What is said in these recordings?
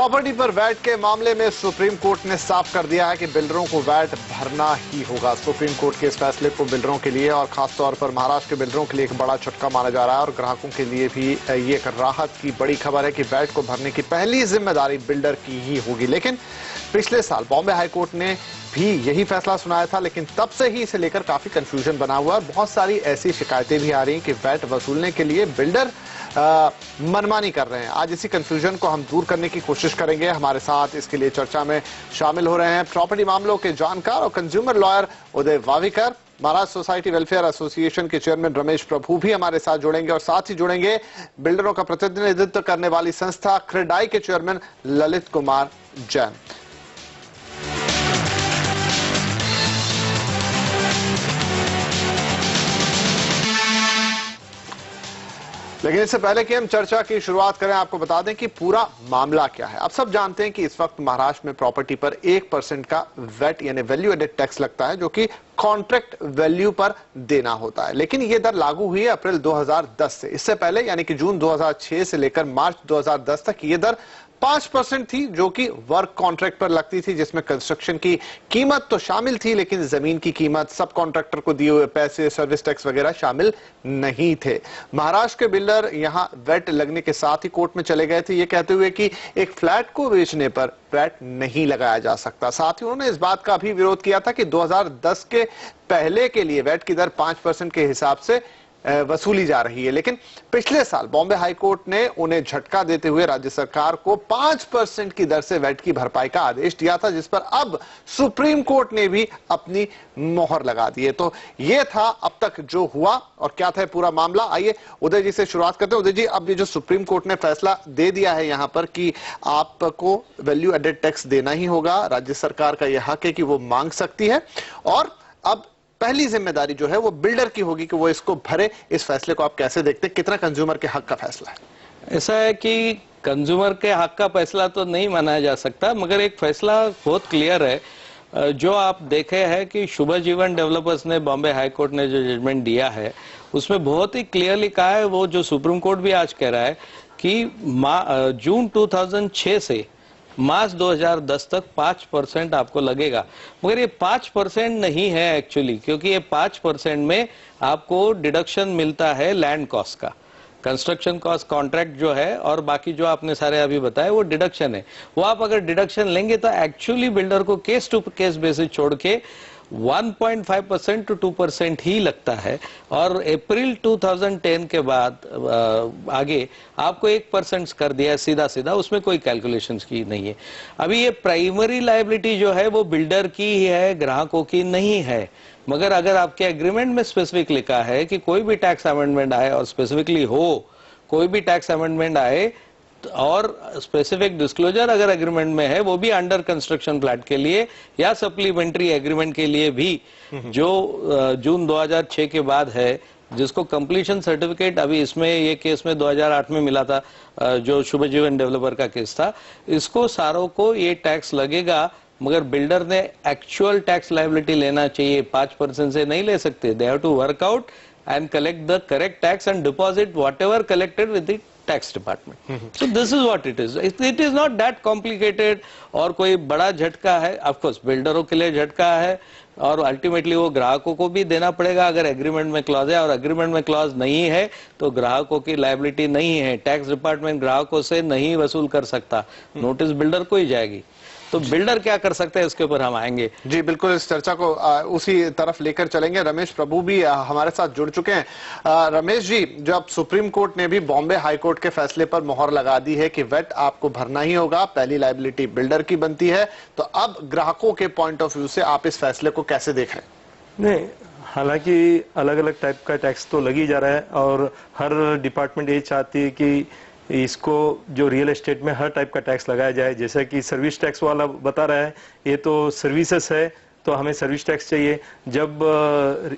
Property पर VAT के मामले में सुप्रीम कोर्ट ने साफ कर दिया है कि बिल्डरों को वैट भरना ही होगा। सुप्रीम कोर्ट के इस फैसले को बिल्डरों के लिए और खासतौर पर महाराष्ट्र के बिल्डरों के लिए एक बड़ा झटका माना जा रहा है और ग्राहकों के लिए भी ये एक राहत की बड़ी खबर है कि वैट को भरने की पहली जिम्मेदारी बिल्डर की ही होगी। लेकिन पिछले साल बॉम्बे हाईकोर्ट ने भी यही फैसला सुनाया था, लेकिन तब से ही इसे लेकर काफी कंफ्यूजन बना हुआ है। बहुत सारी ऐसी शिकायतें भी आ रही हैं कि वैट वसूलने के लिए बिल्डर मनमानी कर रहे हैं। आज इसी कंफ्यूजन को हम दूर करने की कोशिश करेंगे। हमारे साथ इसके लिए चर्चा में शामिल हो रहे हैं प्रॉपर्टी मामलों के जानकार और कंज्यूमर लॉयर उदय वाविकर, महाराष्ट्र सोसाइटी वेलफेयर एसोसिएशन के चेयरमैन रमेश प्रभु भी हमारे साथ जुड़ेंगे और साथ ही जुड़ेंगे बिल्डरों का प्रतिनिधित्व करने वाली संस्था क्रेडाई के चेयरमैन ललित कुमार जैन। लेकिन इससे पहले कि हम चर्चा की शुरुआत करें, आपको बता दें कि पूरा मामला क्या है। आप सब जानते हैं कि इस वक्त महाराष्ट्र में प्रॉपर्टी पर 1% का वैट यानी वैल्यू एडेड टैक्स लगता है, जो कि कॉन्ट्रैक्ट वैल्यू पर देना होता है। लेकिन यह दर लागू हुई है अप्रैल 2010 से। इससे पहले यानी कि जून 2006 से लेकर मार्च 2010 तक यह दर 5% थी, जो कि वर्क कॉन्ट्रैक्ट पर लगती थी, जिसमें कंस्ट्रक्शन की कीमत तो शामिल थी, लेकिन जमीन की कीमत, सब कॉन्ट्रैक्टर को दिए हुए पैसे, सर्विस टैक्स वगैरह शामिल नहीं थे। महाराष्ट्र के बिल्डर यहां वैट लगने के साथ ही कोर्ट में चले गए थे, ये कहते हुए कि एक फ्लैट को बेचने पर वैट नहीं लगाया जा सकता। साथ ही उन्होंने इस बात का भी विरोध किया था कि 2010 के पहले के लिए वैट की दर 5% के हिसाब से वसूली जा रही है। लेकिन पिछले साल बॉम्बे हाईकोर्ट ने उन्हें झटका देते हुए राज्य सरकार को 5% की दर से वैट की भरपाई का आदेश दिया था, जिस पर अब सुप्रीम कोर्ट ने भी अपनी मोहर लगा दी है। तो यह था अब तक जो हुआ और क्या था पूरा मामला। आइए उदय जी से शुरुआत करते हैं। उदय जी, अब ये जो सुप्रीम कोर्ट ने फैसला दे दिया है यहां पर कि आपको वैल्यू एडेड टैक्स देना ही होगा, राज्य सरकार का यह हक है कि वो मांग सकती है और अब पहली जिम्मेदारी जो है वो बिल्डर की होगी कि वो इसको भरे। इस फैसले को आप कैसे देखते हैं? कितना कंज्यूमर के हक का फैसला है? ऐसा है कि कंज्यूमर के हक का फैसला तो नहीं माना जा सकता, मगर एक फैसला बहुत क्लियर है। जो आप देखे हैं कि शुभ जीवन डेवलपर्स ने बॉम्बे हाई कोर्ट ने जो जजमेंट दिया है उसमें बहुत ही क्लियरली कहा है, वो जो सुप्रीम कोर्ट भी आज कह रहा है कि जून 2006 से मार्च 2010 तक 5% आपको लगेगा। मगर ये 5% नहीं है एक्चुअली, क्योंकि ये 5% में आपको डिडक्शन मिलता है लैंड कॉस्ट का, कंस्ट्रक्शन कॉस्ट, कॉन्ट्रैक्ट जो है और बाकी जो आपने सारे अभी बताए वो डिडक्शन है। वो आप अगर डिडक्शन लेंगे तो एक्चुअली बिल्डर को केस टू केस बेसिस छोड़ के 1.5% to 2% ही लगता है। और अप्रैल 2010 के बाद आगे आपको 1% कर दिया है सीधा सीधा, उसमें कोई कैलकुलेशंस की नहीं है। अभी ये प्राइमरी लायबिलिटी जो है वो बिल्डर की ही है, ग्राहकों की नहीं है। मगर अगर आपके एग्रीमेंट में स्पेसिफिक लिखा है कि कोई भी टैक्स अमेंडमेंट आए और स्पेसिफिकली हो, कोई भी टैक्स अमेंडमेंट आए और स्पेसिफिक डिस्क्लोजर अगर एग्रीमेंट में है, वो भी अंडर कंस्ट्रक्शन फ्लैट के लिए या सप्लीमेंट्री एग्रीमेंट के लिए भी, जो जून 2006 के बाद है, जिसको कंप्लीशन सर्टिफिकेट अभी इसमें ये केस में 2008 में मिला था, जो शुभ जीवन डेवलपर का केस था, इसको सारों को ये टैक्स लगेगा। मगर बिल्डर ने एक्चुअल टैक्स लायबिलिटी लेना चाहिए, 5% से नहीं ले सकते। They have to work out and collect the correct tax and deposit whatever collected with the tax department. So this is what it is. It is not that complicated और कोई बड़ा झटका है। ऑफ कोर्स बिल्डरों के लिए झटका है और अल्टीमेटली वो ग्राहकों को भी देना पड़ेगा अगर एग्रीमेंट में क्लॉज है, और एग्रीमेंट में क्लॉज नहीं है तो ग्राहकों की लायबिलिटी नहीं है। टैक्स डिपार्टमेंट ग्राहकों से नहीं वसूल कर सकता, नोटिस बिल्डर को ही जाएगी। तो बिल्डर क्या कर सकते हैं, इसके ऊपर हम आएंगे। जी बिल्कुल, इस चर्चा को उसी तरफ लेकर चलेंगे। रमेश प्रभु भी हमारे साथ जुड़ चुके हैं। रमेश जी, जब सुप्रीम कोर्ट ने भी बॉम्बे हाई कोर्ट के फैसले पर मोहर लगा दी है कि वैट आपको भरना ही होगा, पहली लायबिलिटी बिल्डर की बनती है, तो अब ग्राहकों के पॉइंट ऑफ व्यू से आप इस फैसले को कैसे देख रहे हैं? नहीं, हालांकि अलग अलग टाइप का टैक्स तो लग ही जा रहा है और हर डिपार्टमेंट ये चाहती है कि इसको जो रियल एस्टेट में हर टाइप का टैक्स लगाया जाए। जैसा कि सर्विस टैक्स वाला बता रहा है, ये तो सर्विसेज है तो हमें सर्विस टैक्स चाहिए। जब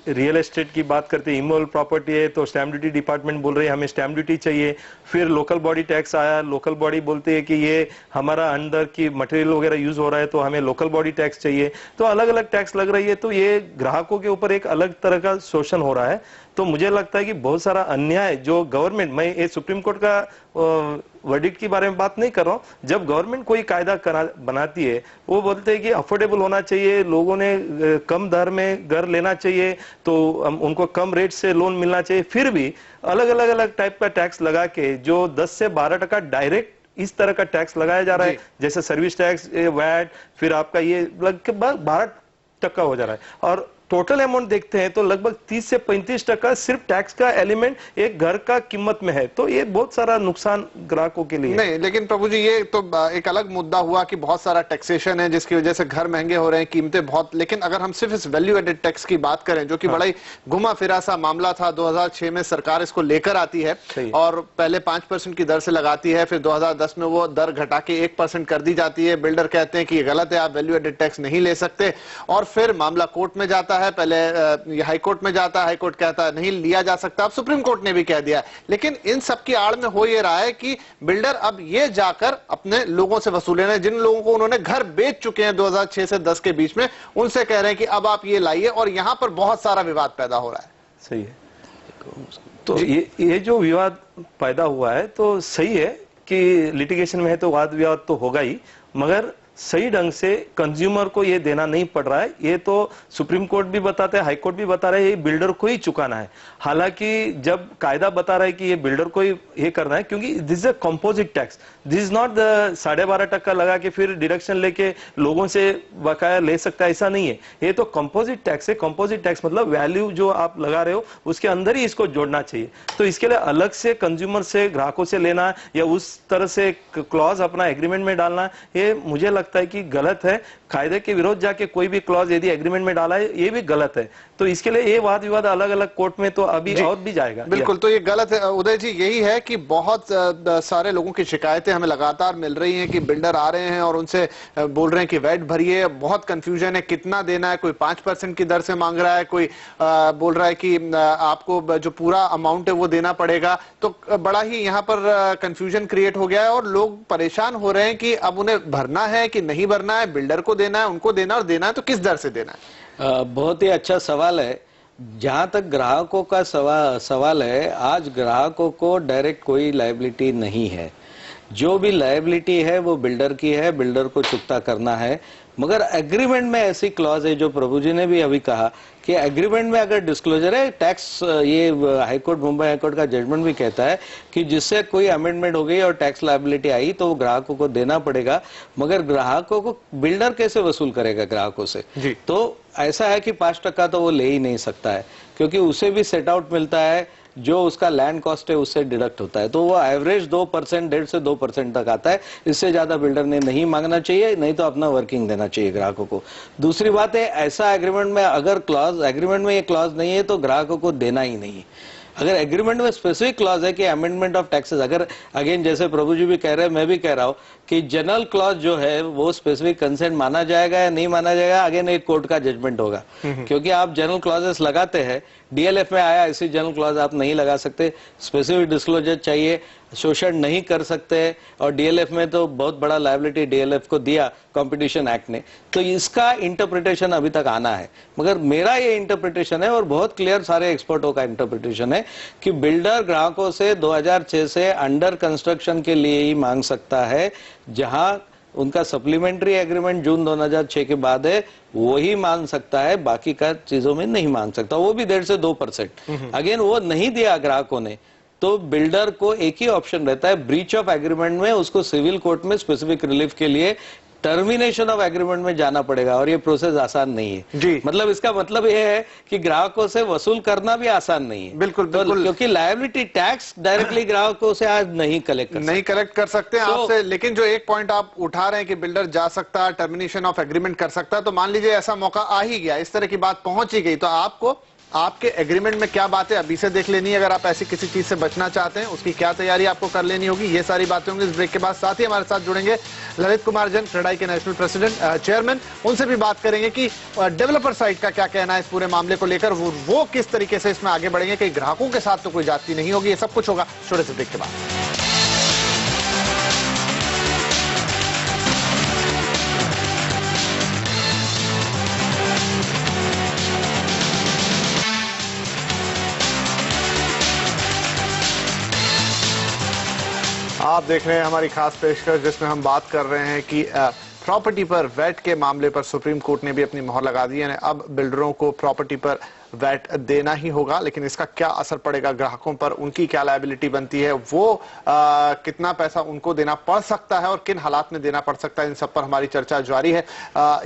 रियल एस्टेट की बात करते हैं, इमोरल प्रॉपर्टी है तो स्टैम्प ड्यूटी डिपार्टमेंट बोल रही है हमें स्टैम्प ड्यूटी चाहिए। फिर लोकल बॉडी टैक्स आया, लोकल बॉडी बोलती है कि ये हमारा अंदर की मटेरियल वगैरह यूज हो रहा है तो हमें लोकल बॉडी टैक्स चाहिए। तो अलग अलग टैक्स लग रही है, तो ये ग्राहकों के ऊपर एक अलग तरह का शोषण हो रहा है। तो मुझे लगता है कि बहुत सारा अन्याय जो गवर्नमेंट, मैं ये सुप्रीम कोर्ट का वर्डिक्ट के बारे में बात नहीं कर रहा हूं। जब गवर्नमेंट कोई कायदा बनाती है, वो बोलते हैं कि अफोर्डेबल होना चाहिए, लोगों ने कम दर में घर लेना चाहिए, तो उनको कम रेट से लोन मिलना चाहिए। फिर भी अलग अलग टाइप का टैक्स लगा के जो 10 से 12% डायरेक्ट इस तरह का टैक्स लगाया जा रहा है, जैसे सर्विस टैक्स, वैट, फिर आपका ये लगभग 12% हो जा रहा है। और टोटल अमाउंट देखते हैं तो लगभग 30 से 35% सिर्फ टैक्स का एलिमेंट एक घर का कीमत में है। तो ये बहुत सारा नुकसान ग्राहकों के लिए नहीं। लेकिन प्रभु जी, ये तो एक अलग मुद्दा हुआ कि बहुत सारा टैक्सेशन है जिसकी वजह से घर महंगे हो रहे हैं, कीमतें बहुत। लेकिन अगर हम सिर्फ इस वैल्यू एडेड टैक्स की बात करें, जो कि बड़ा ही घुमा फिरा सा मामला था, 2006 में सरकार इसको लेकर आती है और पहले 5% की दर से लगाती है, फिर 2010 में वो दर घटा के 1% कर दी जाती है। बिल्डर कहते हैं कि ये गलत है, आप वैल्यू एडेड टैक्स नहीं ले सकते, और फिर मामला कोर्ट में जाता है। पहले हाई कोर्ट में जाता है, हाई कोर्ट कहता है नहीं लिया जा सकता, अब सुप्रीम कोर्ट ने भी कह दिया। लेकिन इन सब की आड़ में हो ये रहा है कि बिल्डर अब ये जाकर अपने लोगों से वसूले रहे हैं, जिन लोगों को उन्होंने घर बेच चुके हैं 2006 से 10 के बीच में, उनसे कह रहे हैं कि अब आप ये लाइए, और यहां पर बहुत सारा विवाद पैदा हो रहा है। सही है। तो ये जो विवाद पैदा हुआ है तो सही है कि लिटिगेशन में है तो वाद विवाद तो होगा ही, मगर सही ढंग से कंज्यूमर को ये देना नहीं पड़ रहा है। ये तो सुप्रीम कोर्ट भी बताते हैं, हाई कोर्ट भी बता रहे हैं, ये बिल्डर को ही चुकाना है। हालांकि जब कायदा बता रहा है कि ये बिल्डर को ही ये करना है, क्योंकि this is a composite tax, this is not the 12.5% लगा के फिर डिडक्शन लेके लोगों से बकाया ले सकता है, ऐसा नहीं है। ये तो कंपोजिट टैक्स है। कंपोजिट टैक्स मतलब वैल्यू जो आप लगा रहे हो उसके अंदर ही इसको जोड़ना चाहिए। तो इसके लिए अलग से कंज्यूमर से, ग्राहकों से लेना या उस तरह से क्लॉज अपना एग्रीमेंट में डालना, ये मुझे लगता है कि गलत है। कायदे के विरोध जाके कोई भी क्लॉज यदि एग्रीमेंट में डाला है, ये भी गलत है। तो इसके लिए ये वाद विवाद अलग अलग कोर्ट में तो अभी और भी जाएगा। बिल्कुल, तो ये गलत है उदय जी। यही है कि बहुत सारे लोगों की शिकायतें हमें लगातार मिल रही हैं कि बिल्डर आ रहे हैं और उनसे बोल रहे हैं कि वैट भरिए, बहुत कंफ्यूजन है कितना देना है। कोई 5% की दर से मांग रहा है, कोई बोल रहा है कि आपको जो पूरा अमाउंट है वो देना पड़ेगा। तो बड़ा ही यहाँ पर कंफ्यूजन क्रिएट हो गया है और लोग परेशान हो रहे हैं कि अब उन्हें भरना है कि नहीं भरना है, बिल्डर को देना है, उनको देना, और देना है तो किस दर से देना है। बहुत ही अच्छा सवाल है। जहां तक ग्राहकों का सवाल है, आज ग्राहकों को डायरेक्ट कोई लायबिलिटी नहीं है। जो भी लायबिलिटी है वो बिल्डर की है, बिल्डर को चुकता करना है। मगर एग्रीमेंट में ऐसी क्लॉज है, जो प्रभु जी ने भी अभी कहा कि एग्रीमेंट में अगर डिस्क्लोजर है, टैक्स, ये हाईकोर्ट, मुंबई हाईकोर्ट का जजमेंट भी कहता है कि जिससे कोई अमेंडमेंट हो गई और टैक्स लायबिलिटी आई तो वो ग्राहकों को देना पड़ेगा। मगर ग्राहकों को बिल्डर कैसे वसूल करेगा ग्राहकों से? तो ऐसा है कि 5% तो वो ले ही नहीं सकता है, क्योंकि उसे भी सेट आउट मिलता है, जो उसका लैंड कॉस्ट है उससे डिडक्ट होता है। तो वो एवरेज 2%, 1.5 से 2% तक आता है। इससे ज्यादा बिल्डर ने नहीं मांगना चाहिए, नहीं तो अपना वर्किंग देना चाहिए ग्राहकों को। दूसरी बात है, ऐसा एग्रीमेंट में अगर क्लॉज, एग्रीमेंट में ये क्लॉज नहीं है तो ग्राहकों को देना ही नहीं है। अगर एग्रीमेंट में स्पेसिफिक क्लॉज है कि अमेंडमेंट ऑफ टैक्सेस, अगर अगेन जैसे प्रभु जी भी कह रहे हैं, मैं भी कह रहा हूं कि जनरल क्लॉज जो है वो स्पेसिफिक कंसेंट माना जाएगा या नहीं माना जाएगा, अगेन एक कोर्ट का जजमेंट होगा। क्योंकि आप जनरल क्लॉजेस लगाते हैं, डीएलएफ में आया ऐसी जनरल क्लॉज आप नहीं लगा सकते, स्पेसिफिक डिस्क्लोजर चाहिए, शोषण नहीं कर सकते, और डीएलएफ में तो बहुत बड़ा लायबिलिटी डीएलएफ को दिया कंपटीशन एक्ट ने। तो इसका इंटरप्रिटेशन अभी तक आना है। मगर मेरा ये इंटरप्रिटेशन है और बहुत क्लियर सारे एक्सपर्टों का इंटरप्रिटेशन है कि बिल्डर ग्राहकों से 2006 से अंडर कंस्ट्रक्शन के लिए ही मांग सकता है, जहां उनका सप्लीमेंट्री एग्रीमेंट जून 2006 के बाद है वो ही मांग सकता है, बाकी का चीजों में नहीं मांग सकता, वो भी 1.5 से 2%। अगेन वो नहीं दिया ग्राहकों ने, तो बिल्डर को एक ही ऑप्शन रहता है, ब्रीच ऑफ एग्रीमेंट में उसको सिविल कोर्ट में स्पेसिफिक रिलीफ के लिए टर्मिनेशन ऑफ एग्रीमेंट में जाना पड़ेगा। और ये प्रोसेस आसान नहीं है जी। मतलब इसका मतलब ये है कि ग्राहकों से वसूल करना भी आसान नहीं है। बिल्कुल, बिल्कुल। तो क्योंकि लायबिलिटी टैक्स डायरेक्टली ग्राहकों से आज नहीं कलेक्ट कर सकते हैं आपसे। लेकिन जो एक पॉइंट आप उठा रहे हैं कि बिल्डर जा सकता है, टर्मिनेशन ऑफ एग्रीमेंट कर सकता है, तो मान लीजिए ऐसा मौका आ ही गया, इस तरह की बात पहुंच ही गई, तो आपको आपके एग्रीमेंट में क्या बातें अभी से देख लेनी है? अगर आप ऐसी किसी चीज से बचना चाहते हैं, उसकी क्या तैयारी आपको कर लेनी होगी? ये सारी बातें होंगी इस ब्रेक के बाद। साथ ही हमारे साथ जुड़ेंगे ललित कुमार जैन, क्रेडाई के नेशनल प्रेसिडेंट, चेयरमैन। उनसे भी बात करेंगे कि डेवलपर साइड का क्या कहना है इस पूरे मामले को लेकर, वो किस तरीके से इसमें आगे बढ़ेंगे। कई ग्राहकों के साथ तो कोई जाती नहीं होगी। ये सब कुछ होगा छोटे से ब्रेक के बाद। आप देख रहे हैं हमारी खास पेशकश जिसमें हम बात कर रहे हैं कि प्रॉपर्टी पर वैट के मामले पर सुप्रीम कोर्ट ने भी अपनी मोहर लगा दी है। अब बिल्डरों को प्रॉपर्टी पर वैट देना ही होगा, लेकिन इसका क्या असर पड़ेगा ग्राहकों पर, उनकी क्या लायबिलिटी बनती है, वो कितना पैसा उनको देना पड़ सकता है और किन हालात में देना पड़ सकता है, इन सब पर हमारी चर्चा जारी है।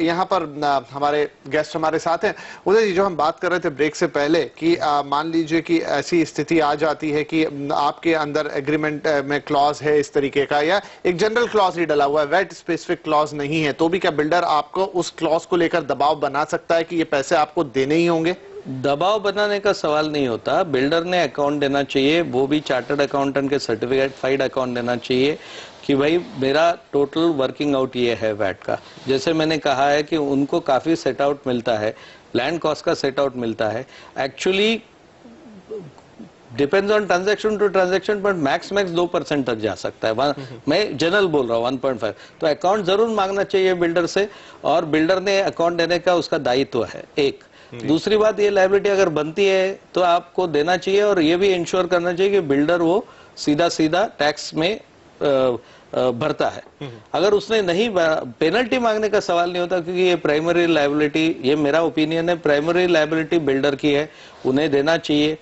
यहाँ पर हमारे गेस्ट हमारे साथ हैं। उदय जी, जो हम बात कर रहे थे ब्रेक से पहले कि मान लीजिए कि ऐसी स्थिति आ जाती है कि आपके अंदर एग्रीमेंट में क्लॉज है इस तरीके का, या एक जनरल क्लॉज ही डला हुआ है, वैट स्पेसिफिक क्लॉज नहीं है, तो भी क्या बिल्डर आपको उस क्लॉज को लेकर दबाव बना सकता है कि ये पैसे आपको देने ही होंगे? दबाव बनाने का सवाल नहीं होता। बिल्डर ने अकाउंट देना चाहिए, वो भी चार्टर्ड अकाउंटेंट के सर्टिफाइड अकाउंट देना चाहिए कि भाई मेरा टोटल वर्किंग आउट ये है वैट का। जैसे मैंने कहा है कि उनको काफी सेट आउट मिलता है, लैंड कॉस्ट का सेट आउट मिलता है। Actually depends on transaction to transaction, but max 2% तक जा सकता है। मैं जनरल बोल रहा हूँ 1.5। तो अकाउंट जरूर मांगना चाहिए बिल्डर से, और बिल्डर ने अकाउंट देने का उसका दायित्व है। एक दूसरी बात, ये लायबिलिटी अगर बनती है तो आपको देना चाहिए, और ये भी इंश्योर करना चाहिए कि बिल्डर वो सीधा टैक्स में भरता है। अगर उसने नहीं, पेनल्टी मांगने का सवाल नहीं होता, क्योंकि ये प्राइमरी लायबिलिटी, ये मेरा ओपिनियन है, प्राइमरी लायबिलिटी बिल्डर की है, उन्हें देना चाहिए।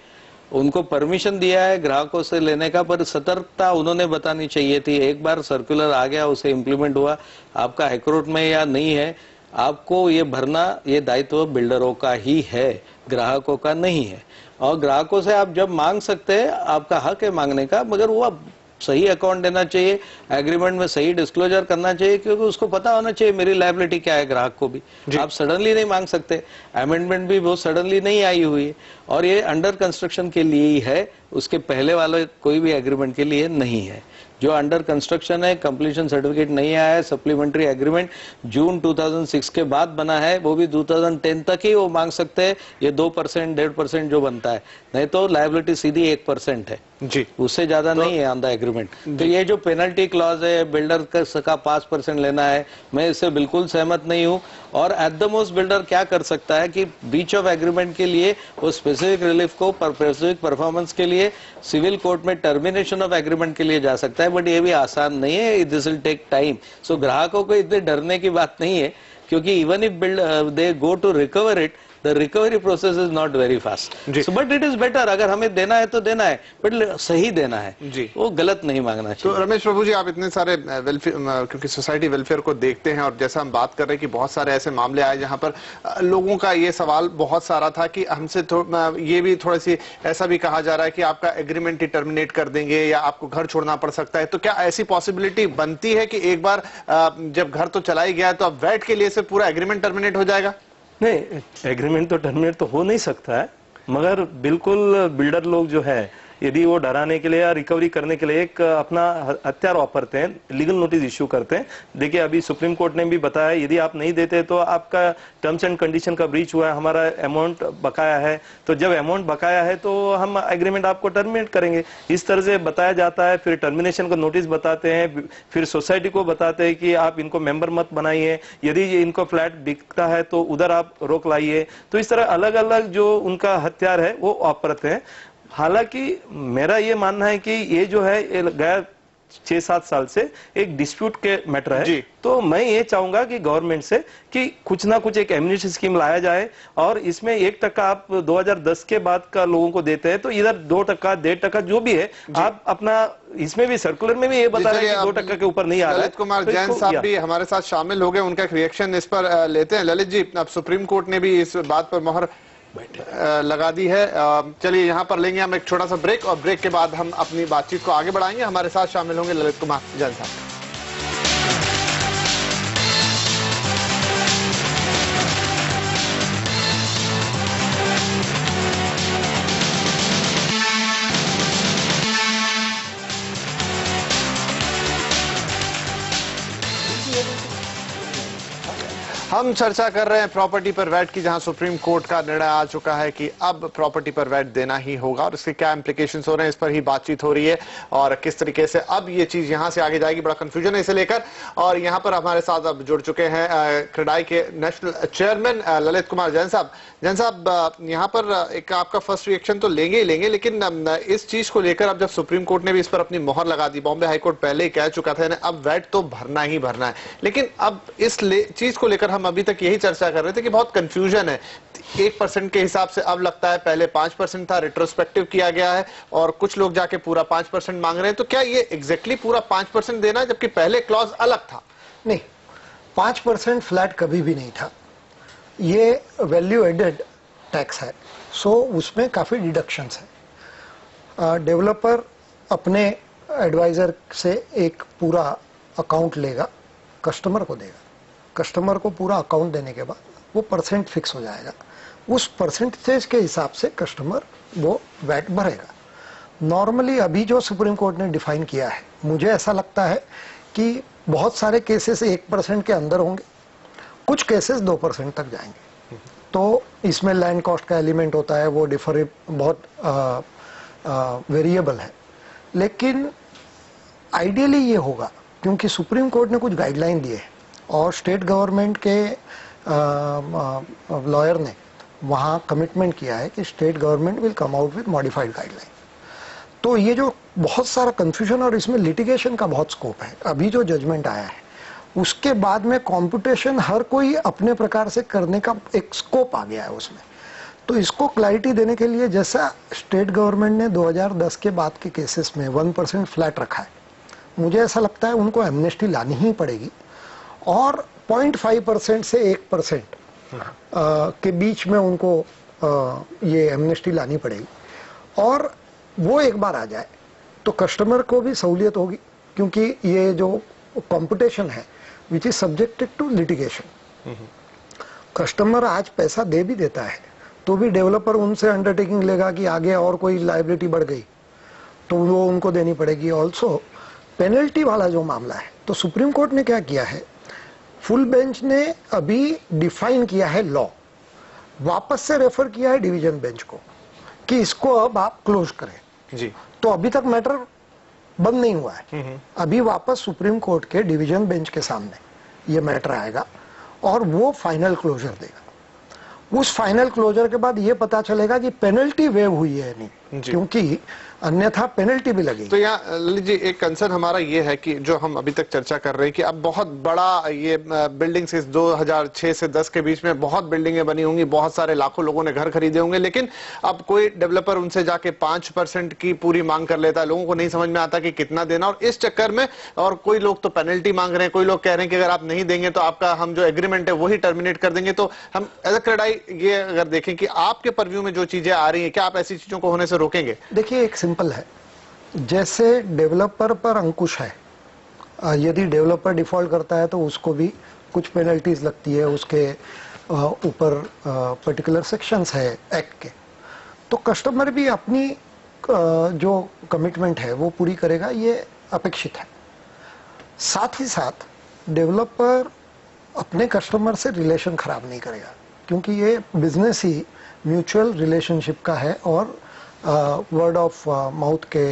उनको परमिशन दिया है ग्राहकों से लेने का, पर सतर्कता उन्होंने बतानी चाहिए थी। एक बार सर्कुलर आ गया, उसे इम्प्लीमेंट हुआ, आपका हाईकोर्ट में या नहीं है, आपको ये भरना, ये दायित्व बिल्डरों का ही है, ग्राहकों का नहीं है। और ग्राहकों से आप जब मांग सकते हैं, आपका हक है मांगने का, मगर वो आप सही अकाउंट देना चाहिए, एग्रीमेंट में सही डिस्क्लोजर करना चाहिए, क्योंकि उसको पता होना चाहिए मेरी लायबिलिटी क्या है, ग्राहक को भी। आप सडनली नहीं मांग सकते, अमेंडमेंट भी वो सडनली नहीं आई हुई है, और ये अंडर कंस्ट्रक्शन के लिए ही है, उसके पहले वाले कोई भी एग्रीमेंट के लिए नहीं है। जो अंडर कंस्ट्रक्शन है, कंप्लीशन सर्टिफिकेट नहीं आया है, सप्लीमेंट्री एग्रीमेंट जून 2006 के बाद बना है, वो भी 2010 तक ही वो मांग सकते हैं, ये 2% 1.5% जो बनता है, नहीं तो लायबिलिटी सीधी 1% है जी, उससे ज्यादा नहीं है ऑन द एग्रीमेंट। तो ये जो पेनल्टी क्लॉज है, बिल्डर का 5% लेना है, मैं इससे बिल्कुल सहमत नहीं हूँ। और एट द मोस्ट बिल्डर क्या कर सकता है कि ब्रीच ऑफ एग्रीमेंट के लिए वो स्पेसिफिक रिलीफ को, स्पेसिफिक परफॉर्मेंस के लिए सिविल कोर्ट में टर्मिनेशन ऑफ एग्रीमेंट के लिए जा सकता है, बट ये भी आसान नहीं है, this will take time. So ग्राहकों को इतने डरने की बात नहीं है, क्योंकि even if they go to recover it, the recovery process is not very fast, but it is better. अगर हमें देना है तो देना है, बट सही देना है जी, वो गलत नहीं मांगना चाहिए। तो रमेश प्रभु जी, आप इतने सारे वेलफेयर, क्योंकि सोसाइटी वेलफेयर को देखते हैं, और जैसा हम बात कर रहे हैं कि बहुत सारे ऐसे मामले आए जहां पर लोगों का ये सवाल बहुत सारा था कि हमसे ये भी थोड़ी सी ऐसा भी कहा जा रहा है कि आपका एग्रीमेंट ही टर्मिनेट कर देंगे या आपको घर छोड़ना पड़ सकता है। तो क्या ऐसी पॉसिबिलिटी बनती है कि एक बार जब घर तो चला ही गया है, तो अब वैट के लिए से पूरा एग्रीमेंट टर्मिनेट हो जाएगा? नहीं, एग्रीमेंट तो टर्मिनेट तो हो नहीं सकता है, मगर बिल्कुल बिल्डर लोग जो है, यदि वो डराने के लिए या रिकवरी करने के लिए एक अपना हथियार वापरते हैं, लीगल नोटिस इश्यू करते हैं। देखिए, अभी सुप्रीम कोर्ट ने भी बताया, यदि आप नहीं देते तो आपका टर्म्स एंड कंडीशन का ब्रीच हुआ है, हमारा अमाउंट बकाया है, तो जब अमाउंट बकाया है तो हम एग्रीमेंट आपको टर्मिनेट करेंगे। इस तरह से बताया जाता है, फिर टर्मिनेशन का नोटिस बताते हैं, फिर सोसाइटी को बताते हैं कि आप इनको मेंबर मत बनाइए, यदि इनको फ्लैट बिकता है तो उधर आप रोक लाइए। तो इस तरह अलग अलग जो उनका हथियार है वो वापरते हैं। हालांकि मेरा ये मानना है कि ये जो है गया 6-7 साल से एक डिस्प्यूट के मैटर है, तो मैं ये चाहूंगा कि गवर्नमेंट से कि कुछ ना कुछ एक एमनेस्टी स्कीम लाया जाए, और इसमें 1% आप 2010 के बाद का लोगों को देते हैं, तो इधर 2%, 1.5% जो भी है, आप अपना, इसमें भी सर्कुलर में भी ये बता रहे हैं कि 2% के ऊपर नहीं आ रहा है। ललित कुमार जैन साहब भी हमारे साथ शामिल हो गए, उनका एक रिएक्शन इस पर लेते हैं। ललित जी, अब सुप्रीम कोर्ट ने भी इस बात पर मोहर लगा दी है। चलिए, यहाँ पर लेंगे हम एक छोटा सा ब्रेक, और ब्रेक के बाद हम अपनी बातचीत को आगे बढ़ाएंगे। हमारे साथ शामिल होंगे ललित कुमार जैन साहब। हम हम चर्चा कर रहे हैं प्रॉपर्टी पर वैट की, जहां सुप्रीम कोर्ट का निर्णय आ चुका है कि अब प्रॉपर्टी पर वैट देना ही होगा और इसके क्या इंप्लीकेशंस हो रहे हैं इस पर ही बातचीत हो रही है और किस तरीके से अब ये चीज यहां से आगे जाएगी, बड़ा कंफ्यूजन है इसे लेकर। और यहां पर हमारे साथ अब जुड़ चुके हैं क्रेडाई के नेशनल चेयरमैन ललित कुमार जैन साहब। जैन साहब, यहाँ पर एक आपका फर्स्ट रिएक्शन तो लेंगे ही लेंगे, लेकिन इस चीज को लेकर अब जब सुप्रीम कोर्ट ने भी इस पर अपनी मोहर लगा दी, बॉम्बे हाईकोर्ट पहले ही कह चुका था अब वैट तो भरना ही भरना है, लेकिन अब इस चीज को लेकर हम अभी तक यही चर्चा कर रहे थे कि बहुत कंफ्यूजन है। 1% के हिसाब से अब लगता है पहले 5% था, रिट्रोस्पेक्टिव किया गया है और कुछ लोग जाके पूरा 5% मांग रहे हैं। तो क्या ये एग्जैक्टली पूरा 5% देना है जबकि पहले क्लॉज अलग था? नहीं, 5% फ्लैट कभी भी नहीं था, ये वैल्यू एडेड टैक्स है, सो उसमें काफी डिडक्शंस है। डेवलपर अपने एडवाइजर से एक पूरा अकाउंट लेगा, कस्टमर को देगा, कस्टमर को पूरा अकाउंट देने के बाद वो परसेंट फिक्स हो जाएगा, उस परसेंटेज के हिसाब से कस्टमर वो वैट भरेगा। नॉर्मली अभी जो सुप्रीम कोर्ट ने डिफाइन किया है, मुझे ऐसा लगता है कि बहुत सारे केसेस 1% के अंदर होंगे, कुछ केसेस 2% तक जाएंगे। तो इसमें लैंड कॉस्ट का एलिमेंट होता है, वो डिफर बहुत वेरिएबल है, लेकिन आइडियली ये होगा क्योंकि सुप्रीम कोर्ट ने कुछ गाइडलाइन दिए हैं और स्टेट गवर्नमेंट के लॉयर ने वहाँ कमिटमेंट किया है कि state government will come out with modified guideline. तो ये जो बहुत सारा कंफ्यूजन और इसमें लिटिगेशन का बहुत स्कोप है, अभी जो जजमेंट आया है उसके बाद में कॉम्पिटिशन हर कोई अपने प्रकार से करने का एक स्कोप आ गया है उसमें। तो इसको क्लैरिटी देने के लिए जैसा स्टेट गवर्नमेंट ने 2010 के बाद के केसेस में 1% फ्लैट रखा है, मुझे ऐसा लगता है उनको एमनेस्टी लानी ही पड़ेगी और 0.5% से 1% के बीच में उनको ये एमनेस्टी लानी पड़ेगी। और वो एक बार आ जाए तो कस्टमर को भी सहूलियत होगी, क्योंकि ये जो कंपटीशन है which is subjected to litigation, customer आज पैसा दे भी देता है तो भी डेवलपर उनसे अंडरटेकिंग लेगा कि आगे और कोई लायबिलिटी बढ़ गई तो वो उनको देनी पड़ेगी। ऑल्सो पेनल्टी वाला जो मामला है, तो सुप्रीम कोर्ट ने क्या किया है, फुल बेंच ने अभी डिफाइन किया है लॉ, वापस से रेफर किया है डिवीजन बेंच को कि इसको अब आप क्लोज करें जी। तो अभी तक मैटर बंद नहीं हुआ है, अभी वापस सुप्रीम कोर्ट के डिवीजन बेंच के सामने ये मैटर आएगा और वो फाइनल क्लोजर देगा। उस फाइनल क्लोजर के बाद ये पता चलेगा कि पेनल्टी वेव हुई है नहीं, क्योंकि अन्यथा पेनल्टी भी लगेगी। तो यहाँ ललित जी एक कंसर्न हमारा ये है कि जो हम अभी तक चर्चा कर रहे हैं कि अब बहुत बड़ा ये बिल्डिंग्स इस 2006 से 10 के बीच में बहुत बिल्डिंगें बनी होंगी, बहुत सारे लाखों लोगों ने घर खरीदे होंगे, लेकिन अब कोई डेवलपर उनसे जाके 5% की पूरी मांग कर लेता है, लोगों को नहीं समझ में आता कि कितना देना, और इस चक्कर में और कोई लोग तो पेनल्टी मांग रहे हैं, कोई लोग कह रहे हैं कि अगर आप नहीं देंगे तो आपका हम जो एग्रीमेंट है वही टर्मिनेट कर देंगे। तो हम एज अ क्रेडाई ये अगर देखें कि आपके परव्यू में जो चीजें आ रही है, क्या आप ऐसी चीजों को होने से रोकेंगे? देखिए एक सिंपल है, जैसे डेवलपर पर अंकुश है, यदि डेवलपर डिफॉल्ट करता है तो उसको भी कुछ पेनल्टीज लगती है, उसके ऊपर पर्टिकुलर सेक्शंस है एक्ट के, तो कस्टमर भी अपनी जो कमिटमेंट है वो पूरी करेगा, ये अपेक्षित है। साथ ही साथ डेवलपर अपने कस्टमर से रिलेशन खराब नहीं करेगा, क्योंकि ये बिजनेस ही म्यूचुअल रिलेशनशिप का है और वर्ड ऑफ माउथ के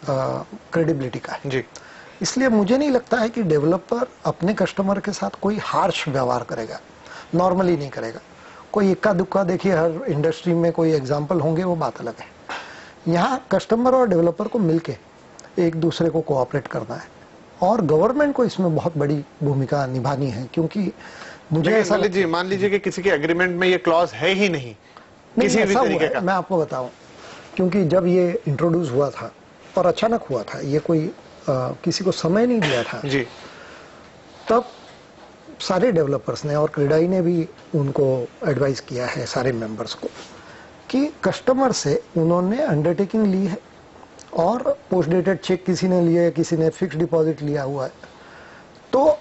क्रेडिबिलिटी का है जी। इसलिए मुझे नहीं लगता है कि डेवलपर अपने कस्टमर के साथ कोई हार्श व्यवहार करेगा, नॉर्मली नहीं करेगा। कोई इक्का दुक्का देखिए हर इंडस्ट्री में कोई एग्जांपल होंगे, वो बात अलग है। यहाँ कस्टमर और डेवलपर को मिलके एक दूसरे को कोऑपरेट करना है और गवर्नमेंट को इसमें बहुत बड़ी भूमिका निभानी है, क्योंकि मुझे ऐसा जी मान लीजिए कि किसी के एग्रीमेंट में ये क्लॉज है ही नहीं किसी भी तरीके का। मैं आपको बताऊं, क्योंकि जब ये इंट्रोड्यूस हुआ था और अचानक हुआ था, ये कोई किसी को समय नहीं दिया था जी, तब सारे डेवलपर्स ने और क्रेडाई ने भी उनको एडवाइस किया है सारे मेंबर्स को कि कस्टमर से उन्होंने अंडरटेकिंग ली है और पोस्ट डेटेड चेक किसी ने लिया है, किसी ने फिक्स डिपॉजिट लिया हुआ है, तो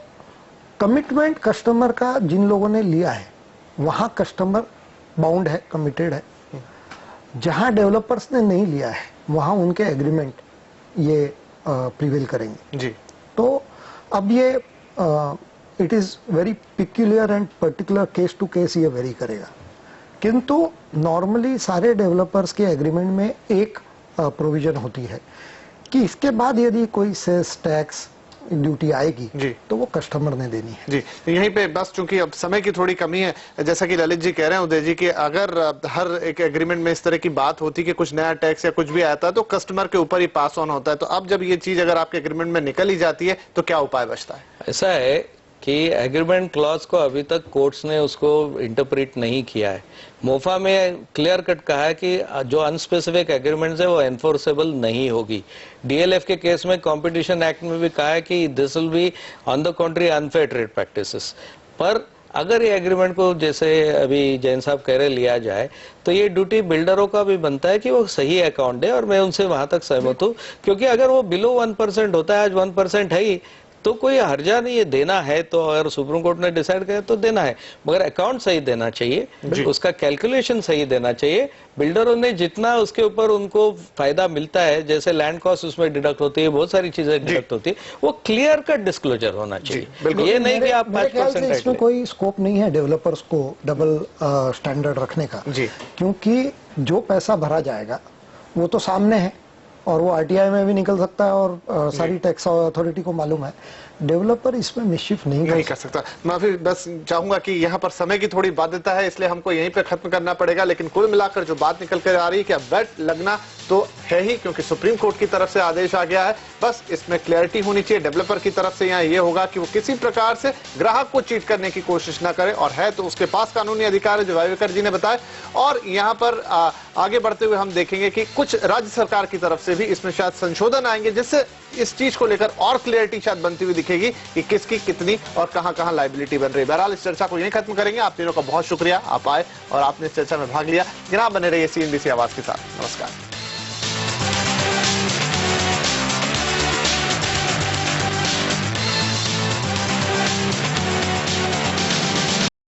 कमिटमेंट कस्टमर का जिन लोगों ने लिया है वहां कस्टमर बाउंड है, कमिटेड है। जहां डेवलपर्स ने नहीं लिया है वहां उनके एग्रीमेंट ये प्रिवेल करेंगे जी। तो अब ये it is very peculiar and particular, case to case ये वेरी करेगा। किंतु नॉर्मली सारे डेवलपर्स के एग्रीमेंट में एक प्रोविजन होती है कि इसके बाद यदि कोई सेस टैक्स ड्यूटी आएगी जी, तो वो कस्टमर ने देनी है। जी, यहीं पे बस चूंकि अब समय की थोड़ी कमी है, जैसा कि ललित जी कह रहे हैं उदय जी कि अगर हर एक एग्रीमेंट में इस तरह की बात होती कि कुछ नया टैक्स या कुछ भी आता है तो कस्टमर के ऊपर ही पास ऑन होता है, तो अब जब ये चीज अगर आपके एग्रीमेंट में निकल ही जाती है तो क्या उपाय बचता है? ऐसा है कि एग्रीमेंट क्लॉज को अभी तक कोर्ट्स ने उसको इंटरप्रेट नहीं किया है। मोफा में क्लियर कट कहा है कि जो अनस्पेसिफिक एग्रीमेंट्स है वो एनफोर्सेबल नहीं होगी। डीएलएफ के केस में कंपटीशन एक्ट में भी कहा है कि this will be on the country unfair trade practices. पर अगर ये एग्रीमेंट को जैसे अभी जैन साहब कह रहे लिया जाए तो ये ड्यूटी बिल्डरों का भी बनता है कि वो सही अकाउंट दे, और मैं उनसे वहां तक सहमत हूँ, क्योंकि अगर वो बिलो 1% होता है, आज 1% है ही, तो कोई हर्जा नहीं है, देना है तो अगर सुप्रीम कोर्ट ने डिसाइड किया तो देना है, मगर अकाउंट सही देना चाहिए, उसका कैलकुलेशन सही देना चाहिए। बिल्डरों ने जितना उसके ऊपर उनको फायदा मिलता है, जैसे लैंड कॉस्ट उसमें डिडक्ट होती है, बहुत सारी चीजें डिडक्ट होती है, वो क्लियर कट डिस्क्लोजर होना चाहिए। ये नहीं कि आप 5% इसमें कोई स्कोप नहीं है डेवलपर्स को डबल स्टैंडर्ड रखने का, क्योंकि जो पैसा भरा जाएगा वो तो सामने है और वो आरटीआई में भी निकल सकता है और सारी टैक्स अथॉरिटी को मालूम है। डेवलपर इसमें मिसचिफ नहीं कर सकता। मैं फिर बस चाहूंगा कि यहाँ पर समय की थोड़ी बाध्यता है, इसलिए हमको यहीं पे खत्म करना पड़ेगा, लेकिन कुल मिलाकर जो बात निकल कर आ रही है कि अब वेट लगना तो है ही, क्योंकि सुप्रीम कोर्ट की तरफ से आदेश आ गया है। बस इसमें क्लैरिटी होनी चाहिए डेवलपर की तरफ से। यहाँ ये होगा कि वो किसी प्रकार से ग्राहक को चीट करने की कोशिश ना करे, और है तो उसके पास कानूनी अधिकार है, जो वाइवेकर जी ने बताया। और यहाँ पर आगे बढ़ते हुए हम देखेंगे कि कुछ राज्य सरकार की तरफ से भी इसमें शायद संशोधन आएंगे, जिससे इस चीज को लेकर और क्लियरिटी शायद बनती हुई दिखेगी कि किसकी कितनी और कहां लायबिलिटी बन रही है। बहरहाल इस चर्चा को यहीं खत्म करेंगे। आप तीनों का बहुत शुक्रिया, आप आए और आपने इस चर्चा में भाग लिया। जनाब बने रहिए CNBC आवाज के साथ। नमस्कार।